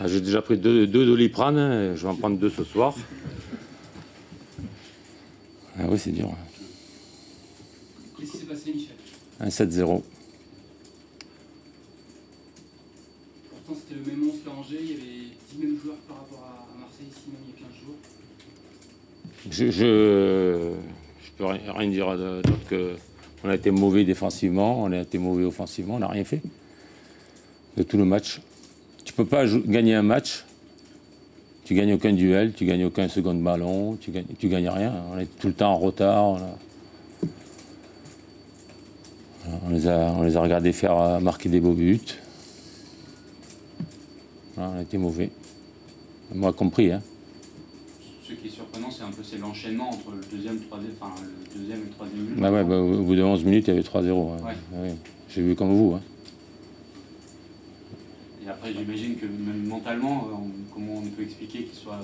J'ai déjà pris deux Doliprane, je vais en prendre 2 ce soir. Ah oui, c'est dur. Qu'est-ce qui s'est passé, Michel? Un 7-0. Pourtant, c'était le même 11 qu'à Angers, il y avait 10 mêmes joueurs par rapport à Marseille, ici même il y a 15 jours. Je peux rien dire d'autre que on a été mauvais défensivement, on a été mauvais offensivement, on n'a rien fait de tout le match. Tu peux pas gagner un match, tu gagnes aucun duel, tu gagnes aucun second ballon, tu gagnes rien. On est tout le temps en retard. On les a regardés faire marquer des beaux buts. Voilà, on a été mauvais. Moi compris. Hein. Ce qui est surprenant, c'est l'enchaînement entre le deuxième, le deuxième et le troisième but. Bah ouais, au bout de 11 minutes, il y avait 3-0. Ouais. Ouais. J'ai vu comme vous. Hein. Et après, j'imagine que même mentalement, comment on peut expliquer qu'il soit...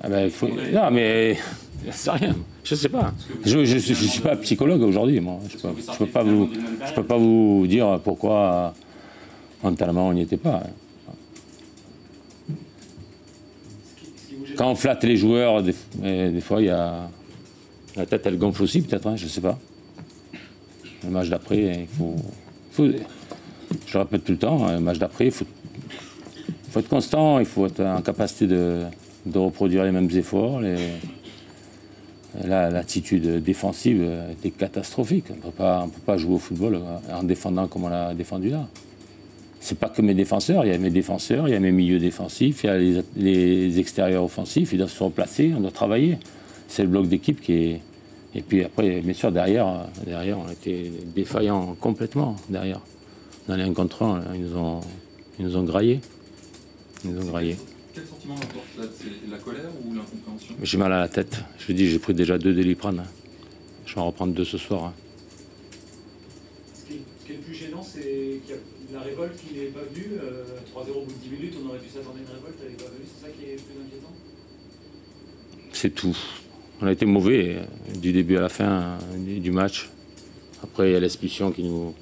il faut... Non, mais c'est rien. Je sais pas. Je ne suis pas psychologue aujourd'hui, moi. Je peux pas vous dire pourquoi mentalement on n'y était pas. Hein. Quand on flatte les joueurs, des fois, il y a... la tête, elle gonfle aussi, peut-être, hein, je ne sais pas. Le match d'après, il faut... Je le répète tout le temps, le match d'après, il faut être constant, il faut être en capacité de reproduire les mêmes efforts. Là, l'attitude défensive était catastrophique. On ne peut pas jouer au football en défendant comme on l'a défendu là. C'est pas que mes défenseurs, il y a mes défenseurs, il y a mes milieux défensifs, il y a les extérieurs offensifs, ils doivent se replacer, on doit travailler. C'est le bloc d'équipe qui est... Et puis après, bien sûr, derrière on a été défaillants complètement, derrière. Dans les 1 contre 1, ils nous ont graillé. Ils nous ont graillé. Quel sentiment l'emporte là? C'est la colère ou l'incompréhension? J'ai mal à la tête. Je vous dis, j'ai pris déjà 2 Doliprane. Je vais en reprendre 2 ce soir. Hein. Ce qui est le plus gênant, c'est qu'il y a la révolte qui n'est pas venue. 3-0 au bout de 10 minutes, on aurait dû s'attendre à une révolte, elle n'est pas venue. C'est ça qui est le plus inquiétant? C'est tout. On a été mauvais du début à la fin du match. Après, il y a l'expulsion qui nous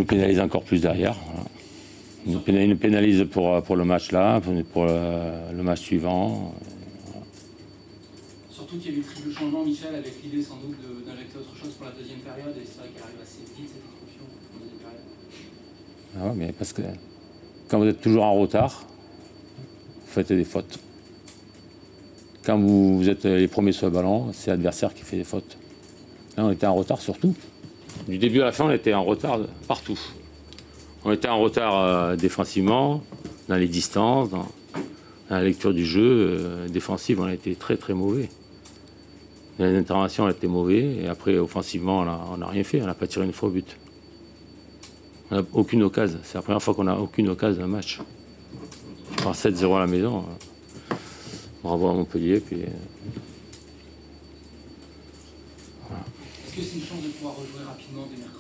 pénalise encore plus derrière. Voilà. Il nous pénalise pour le match là, pour le match suivant. Voilà. Surtout qu'il y a eu triple changement, Michel, avec l'idée sans doute d'injecter autre chose pour la deuxième période, et c'est vrai qu'elle arrive assez vite cette expulsion en deuxième période. Ah ouais, mais parce que quand vous êtes toujours en retard, vous faites des fautes. Quand vous êtes les premiers sur le ballon, c'est l'adversaire qui fait des fautes. Là, on était en retard sur tout. Du début à la fin, on était en retard partout. On était en retard défensivement, dans les distances, dans la lecture du jeu défensive, on a été très très mauvais. Dans les interventions, on a été mauvais, et après, offensivement, on n'a rien fait, on n'a pas tiré une fois au but. On n'a aucune occasion. C'est la première fois qu'on n'a aucune occasion d'un match. Par 7-0 à la maison. Bravo à Montpellier. Puis, voilà. Est-ce que c'est une chance de pouvoir rejouer rapidement dès mercredi?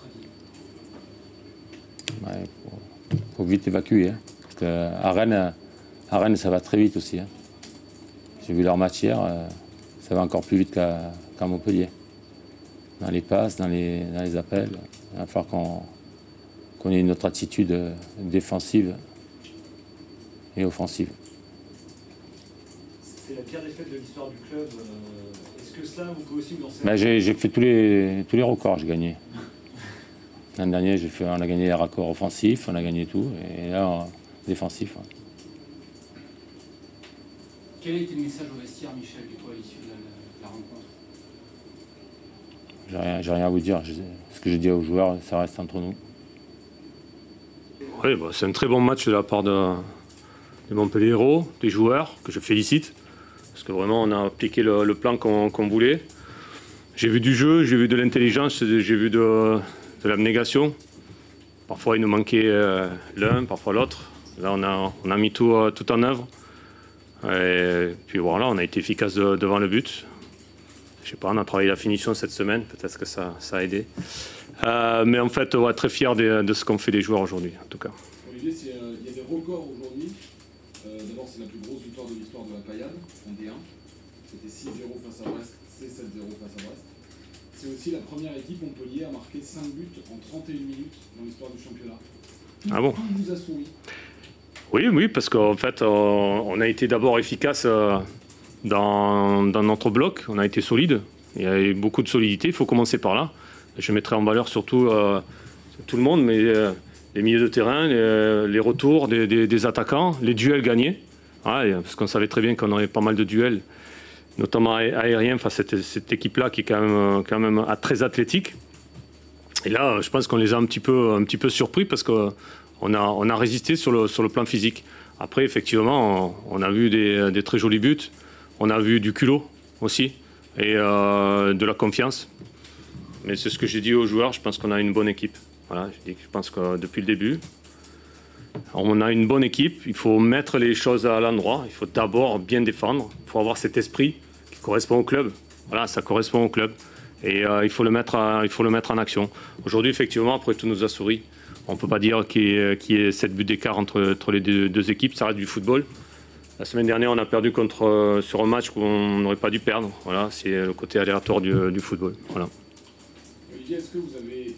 Faut vite évacuer. Hein. Parce qu'à Rennes, ça va très vite aussi. Hein. J'ai vu leur match hier, ça va encore plus vite qu'à Montpellier. Dans les passes, dans les appels, il va falloir qu'on ait une autre attitude défensive et offensive. C'est la pire défaite de l'histoire du club. Est-ce que ça, vous pouvez aussi vous lancer? J'ai fait tous les records, j'ai gagné. L'année dernière, on a gagné les raccords offensifs, on a gagné tout, et là, défensif. Ouais. Quel a été le message au vestiaire, Michel, du coup, à l'issue de la rencontre? J'ai rien à vous dire. Ce que j'ai dit aux joueurs, ça reste entre nous. Oui, c'est un très bon match de la part de Montpellier Hérault, des joueurs, que je félicite. Parce que vraiment, on a appliqué le plan qu'on voulait. J'ai vu du jeu, j'ai vu de l'intelligence, j'ai vu de l'abnégation. Parfois, il nous manquait l'un, parfois l'autre. Là, on a mis tout en œuvre. Et puis voilà, on a été efficace devant le but. Je sais pas, on a travaillé la finition cette semaine, peut-être que ça a aidé. Mais en fait, on va être très fiers de ce qu'ont fait les joueurs aujourd'hui, en tout cas. Olivier, il y a des records aujourd'hui. D'abord, c'est la plus grosse victoire de l'histoire de la Payade, en D1. C'était 6-0 face à Brest, c'est 7-0 face à Brest. C'est aussi la première équipe Montpellier à marquer 5 buts en 31 minutes dans l'histoire du championnat. Ah bon? Tout vous a souri. Oui, parce qu'en fait, on a été d'abord efficace dans notre bloc, on a été solide. Il y a eu beaucoup de solidité, il faut commencer par là. Je mettrai en valeur surtout tout le monde, mais les milieux de terrain, les retours des attaquants, les duels gagnés. Ouais, parce qu'on savait très bien qu'on aurait pas mal de duels, notamment aériens, face à cette équipe-là qui est quand même très athlétique. Et là, je pense qu'on les a un petit peu surpris parce qu'on a résisté sur le plan physique. Après, effectivement, on a vu des très jolis buts, on a vu du culot aussi et de la confiance. Mais c'est ce que j'ai dit aux joueurs, je pense qu'on a une bonne équipe. Voilà, je pense que depuis le début, on a une bonne équipe, il faut mettre les choses à l'endroit, il faut d'abord bien défendre, il faut avoir cet esprit qui correspond au club. Voilà, ça correspond au club et il faut le mettre en action. Aujourd'hui, effectivement, après tout nous a souri. On ne peut pas dire qu'il y ait 7 buts d'écart entre les deux équipes, ça reste du football. La semaine dernière, on a perdu sur un match qu'on n'aurait pas dû perdre. Voilà, c'est le côté aléatoire du football. Voilà. Olivier, est-ce que vous avez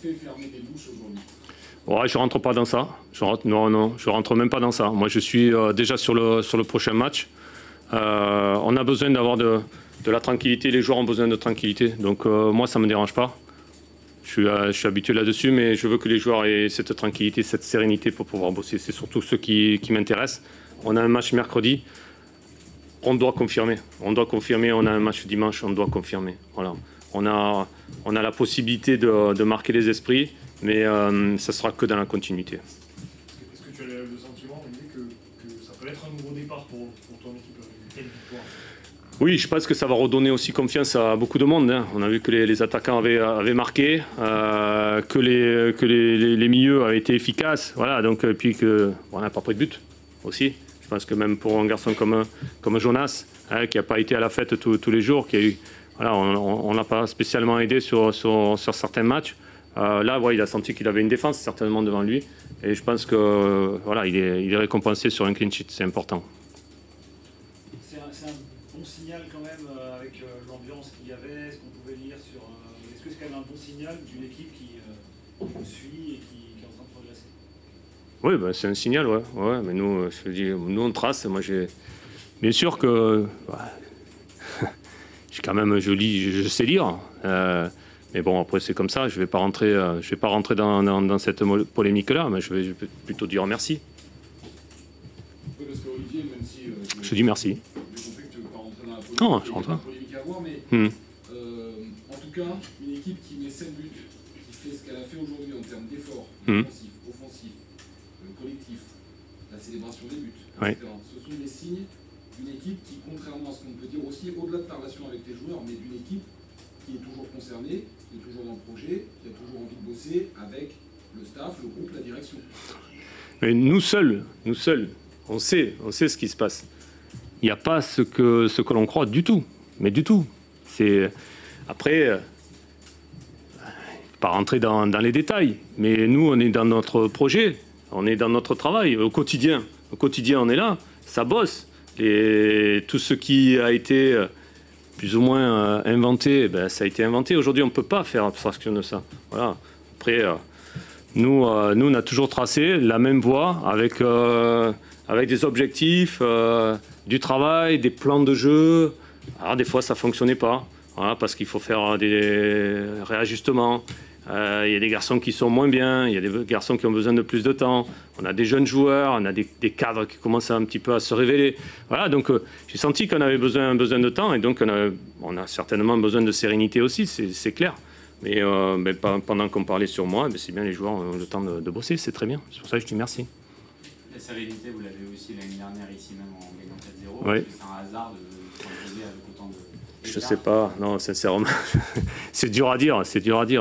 fait fermer des bouches aujourd'hui? Ouais, je rentre pas dans ça. Non, je rentre même pas dans ça. Moi, je suis déjà sur le prochain match. On a besoin d'avoir de la tranquillité. Les joueurs ont besoin de tranquillité. Donc moi, ça me dérange pas. Je suis habitué là-dessus, mais je veux que les joueurs aient cette tranquillité, cette sérénité pour pouvoir bosser. C'est surtout ce qui m'intéresse. On a un match mercredi. On doit confirmer. On a un match dimanche. On doit confirmer. Voilà. On a la possibilité de marquer les esprits. Mais ça sera que dans la continuité. Est-ce que tu as le sentiment, Olivier, que ça peut être un nouveau départ pour ton équipe, une telle victoire? Oui, je pense que ça va redonner aussi confiance à beaucoup de monde. Hein. On a vu que les attaquants avaient marqué, que les milieux avaient été efficaces. Voilà, donc, et puis qu'on n'a pas pris de but aussi. Je pense que même pour un garçon comme Jonas, hein, qui n'a pas été à la fête tous les jours, voilà, on l'a pas spécialement aidé sur certains matchs. Là, ouais, il a senti qu'il avait une défense certainement devant lui. Et je pense que voilà, il est récompensé sur un clean sheet, c'est important. C'est un bon signal quand même avec l'ambiance qu'il y avait, ce qu'on pouvait lire sur... Est-ce que c'est quand même un bon signal d'une équipe qui vous suit et qui est en train de progresser? Oui, ben, c'est un signal, ouais. Mais nous, je dis, nous on trace. Moi, bien sûr que quand même, je sais lire. Mais bon, après c'est comme ça, je vais pas rentrer dans cette polémique-là, mais je vais plutôt dire merci. Oui, parce qu'Olivier, même si... Je dis merci. J'ai compris que tu ne veux pas rentrer dans la polémique. Non, je rentre pas. Polémique à voir, mais en tout cas, une équipe qui met 7 buts, qui fait ce qu'elle a fait aujourd'hui en termes d'efforts, offensifs, collectifs, la célébration des buts, etc. Ce sont des signes d'une équipe qui, contrairement à ce qu'on peut dire aussi, au-delà de ta relation avec tes joueurs, mais d'une équipe qui est toujours concernée, qui est toujours dans le projet, qui a toujours envie de bosser avec le staff, le groupe, la direction. Mais nous seuls, on sait ce qui se passe. Il n'y a pas ce que l'on croit du tout, mais du tout. Après, pas rentrer dans les détails, mais nous, on est dans notre projet, on est dans notre travail, au quotidien. Au quotidien, on est là, ça bosse. Tout ce qui a été plus ou moins inventé, ben, ça a été inventé. Aujourd'hui, on ne peut pas faire abstraction de ça. Voilà. Après, nous, on a toujours tracé la même voie avec des objectifs, du travail, des plans de jeu. Alors, des fois, ça ne fonctionnait pas, voilà, parce qu'il faut faire des réajustements. Il y a des garçons qui sont moins bien, il y a des garçons qui ont besoin de plus de temps. On a des jeunes joueurs, on a des cadres qui commencent un petit peu à se révéler. Voilà, donc j'ai senti qu'on avait besoin de temps et donc on a certainement besoin de sérénité aussi, c'est clair. Mais pendant qu'on parlait sur moi, c'est bien, les joueurs ont le temps de bosser, c'est très bien. C'est pour ça que je dis merci. La sérénité, vous l'avez aussi l'année dernière ici même en gagnant 4-0. Oui. C'est un hasard de s'imposer avec autant de... Je sais pas, non, sincèrement, c'est dur à dire,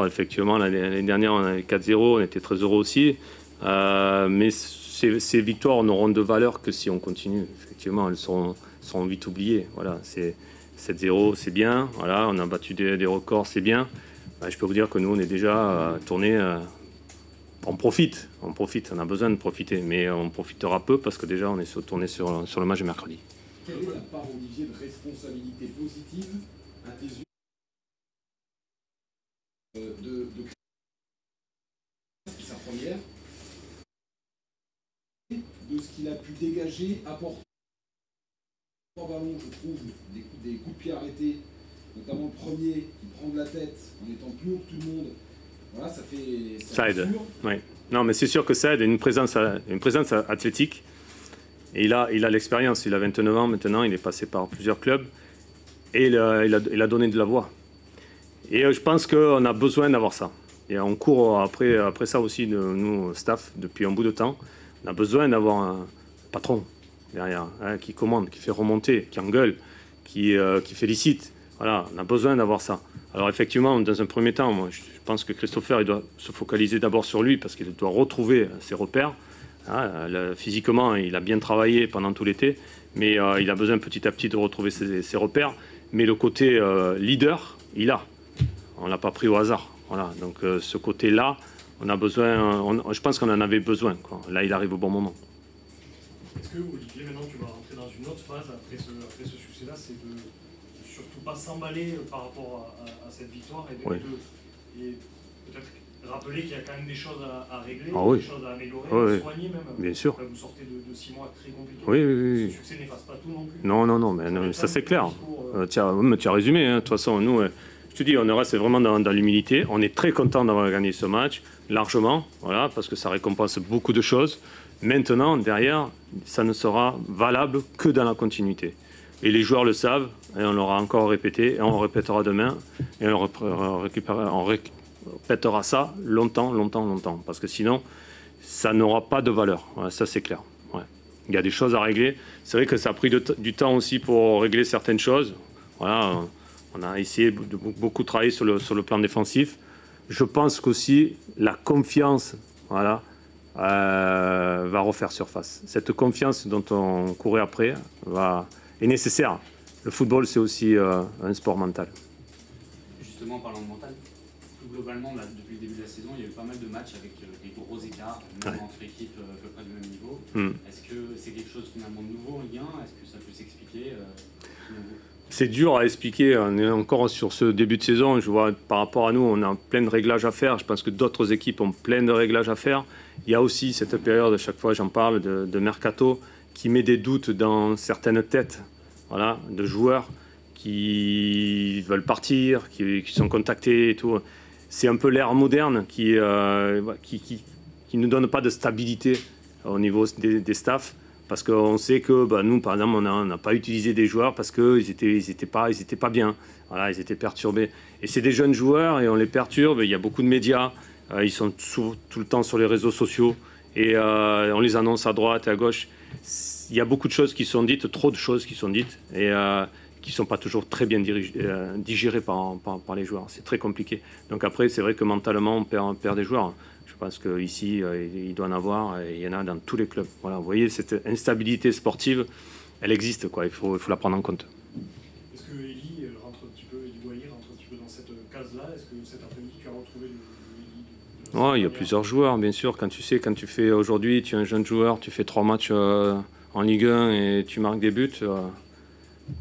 effectivement. L'année dernière, on avait 4-0, on était très heureux aussi. Mais ces victoires n'auront de valeur que si on continue. Effectivement, elles seront vite oubliées. Voilà, 7-0, c'est bien. Voilà, on a battu des records, c'est bien. Je peux vous dire que nous, on est déjà tourné. On profite, on a besoin de profiter. Mais on profitera peu parce que déjà, on est tourné sur le match de mercredi. Quelle est la part, Olivier, de responsabilité positive à tes yeux c'est sa première de ce qu'il a pu dégager, apporter 3 ballons, je trouve, des coups de pied arrêtés, notamment le premier qui prend de la tête en étant plus haut que tout le monde. Voilà, ça aide. Oui. Non, mais c'est sûr que ça aide, une présence athlétique. Et il a l'expérience, il a 29 ans maintenant, il est passé par plusieurs clubs et il a donné de la voix. Et je pense qu'on a besoin d'avoir ça. Et on court après ça aussi, nous, staff, depuis un bout de temps. On a besoin d'avoir un patron derrière, hein, qui commande, qui fait remonter, qui engueule, qui félicite. Voilà, on a besoin d'avoir ça. Alors effectivement, dans un premier temps, moi, je pense que Christopher, il doit se focaliser d'abord sur lui parce qu'il doit retrouver ses repères. Hein, physiquement, il a bien travaillé pendant tout l'été, mais il a besoin petit à petit de retrouver ses repères. Mais le côté leader, il a. On ne l'a pas pris au hasard. Voilà, donc ce côté-là, on a besoin. Je pense qu'on en avait besoin, quoi. Là, il arrive au bon moment. Est-ce que, Olivier, maintenant tu vas rentrer dans une autre phase après ce succès-là, c'est de surtout pas s'emballer par rapport à cette victoire et peut-être rappeler qu'il y a quand même des choses à régler, des choses à améliorer, à soigner même. Bien sûr. Vous sortez de 6 mois très compliqués. Oui. Ce succès n'efface pas tout non plus. Non, mais ça c'est clair. Tu as résumé, hein. De toute façon, nous, je te dis, on reste vraiment dans l'humilité. On est très content d'avoir gagné ce match, largement, voilà, parce que ça récompense beaucoup de choses. Maintenant, derrière, ça ne sera valable que dans la continuité. Et les joueurs le savent, et on l'aura encore répété, et on le répétera demain, et on répétera ça longtemps, parce que sinon, ça n'aura pas de valeur. Voilà, ça, c'est clair. Ouais. Il y a des choses à régler. C'est vrai que ça a pris du temps aussi pour régler certaines choses. Voilà, on a essayé de beaucoup travailler sur le plan défensif. Je pense qu'aussi, la confiance, voilà, va refaire surface. Cette confiance dont on courait après est nécessaire. Le football, c'est aussi un sport mental. Justement, en parlant de mental, plus globalement, là, depuis le début de la saison, il y a eu pas mal de matchs avec des gros écarts, même entre équipes à peu près du même niveau. Est-ce que c'est quelque chose finalement de nouveau en Ligue 1? Est-ce que ça peut s'expliquer C'est dur à expliquer. On est encore sur ce début de saison. Je vois, par rapport à nous, on a plein de réglages à faire. Je pense que d'autres équipes ont plein de réglages à faire. Il y a aussi cette période, à chaque fois j'en parle, de mercato, qui met des doutes dans certaines têtes, voilà, de joueurs qui veulent partir, qui sont contactés et tout. C'est un peu l'ère moderne qui ne donne pas de stabilité au niveau des staffs. Parce qu'on sait que nous, par exemple, on n'a pas utilisé des joueurs parce qu'ils étaient pas bien. Voilà, ils étaient perturbés. Et c'est des jeunes joueurs et on les perturbe. Il y a beaucoup de médias. Ils sont tout le temps sur les réseaux sociaux. Et on les annonce à droite et à gauche. Il y a beaucoup de choses qui sont dites, trop de choses qui sont dites. Et qui ne sont pas toujours très bien digérées par les joueurs. C'est très compliqué. Donc après, c'est vrai que mentalement, on perd des joueurs. Je pense qu'ici, il doit en avoir, et il y en a dans tous les clubs. Voilà, vous voyez, cette instabilité sportive, elle existe, quoi. Il faut la prendre en compte. Est-ce que Elie rentre un petit peu, Elie Boyer rentre un petit peu dans cette case-là? Est-ce que cet après-midi, tu as retrouvé il y a plusieurs joueurs, bien sûr. Quand tu fais aujourd'hui, tu es un jeune joueur, tu fais 3 matchs en Ligue 1 et tu marques des buts,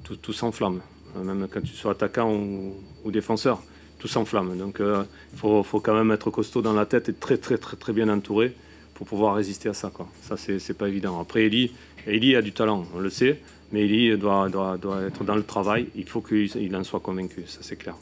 tout s'enflamme. Même quand tu sois attaquant ou défenseur. Tout s'enflamme. Donc il faut quand même être costaud dans la tête et très bien entouré pour pouvoir résister à ça, quoi. Ça, c'est pas évident. Après, Elie a du talent, on le sait, mais Elie doit être dans le travail. Il faut qu'il en soit convaincu, ça c'est clair.